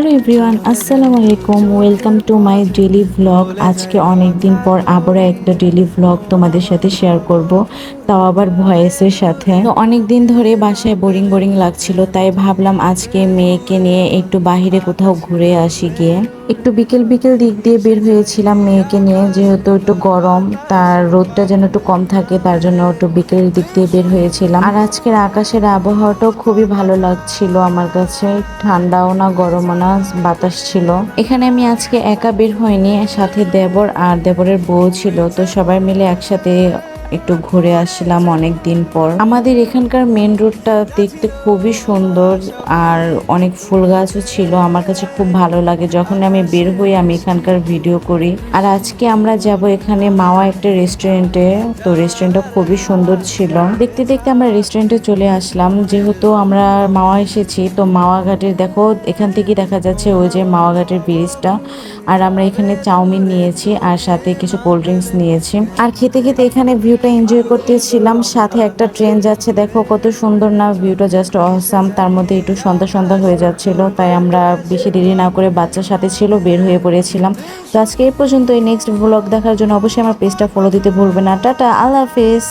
Hello everyone, আসসালামু আলাইকুম। Welcome to my daily vlog. আজকে অনেক দিন পর আবারও একটা ডেইলি ভ্লগ তোমাদের সাথে শেয়ার করব, তাও আবার ভয়েসের সাথে। তো অনেক দিন ধরে বাসায় বোরিং বোরিং লাগছিল, তাই ভাবলাম আজকে মেয়েকে নিয়ে একটু বাইরে কোথাও ঘুরে আসি গিয়ে। একটু বিকেল বিকেল দিক দিয়ে বের হয়েছিলাম মেয়েকে নিয়ে, যেহেতু একটু গরম, তার রোদটা যেন একটু কম থাকে, তার জন্য একটু বিকেলের দিক দিয়ে বের হয়েছিলাম। আর আজকের আকাশের আবহাওয়াটাও খুবই ভালো লাগছিল আমার কাছে, ঠান্ডাও না গরমও না, বাতাস ছিল। এখানে আমি আজকে একা বের হইনি, সাথে দেবর আর দেবরের বউ ছিল, তো সবাই মিলে একসাথে একটু ঘুরে আসলাম অনেক দিন পর। আমাদের এখানকার মেন রোডটা দেখতে খুবই সুন্দর, আর অনেক ফুল গাছও ছিল। আমার কাছে খুব ভালো লাগে যখন আমি বের হই, আমি এখানকার ভিডিও করি। আর আজকে আমরা যাব এখানে মাওয়া একটা রেস্টুরেন্টে, তো রেস্টুরেন্টটা খুবই সুন্দর ছিল। দেখতে দেখতে আমরা রেস্টুরেন্টে চলে আসলাম। যেহেতু আমরা মাওয়া এসেছি, তো মাওয়া ঘাটের দেখো, এখান থেকে দেখা যাচ্ছে ওই যে মাওয়া ঘাটের ব্রিজটা। আর আমরা এখানে চাউমিন নিয়েছি আর সাথে কিছু কোল্ড ড্রিঙ্কস নিয়েছি, আর খেতে খেতে এখানে ভিউটা এনজয় করতেছিলাম। সাথে একটা ট্রেন যাচ্ছে, দেখো কত সুন্দর না ভিউটা, জাস্ট অসাম। তার মধ্যে একটু সন্ধ্যা সন্ধ্যা হয়ে যাচ্ছিল, তাই আমরা বেশি দেরি না করে, বাচ্চার সাথে ছিল, বের হয়ে পড়েছিলাম। তো আজকে এই পর্যন্ত। এই নেক্সট ব্লগ দেখার জন্য অবশ্যই আমার পেজটা ফলো দিতে ভুলবে না। টাটা, আল্লাহ হাফেজ।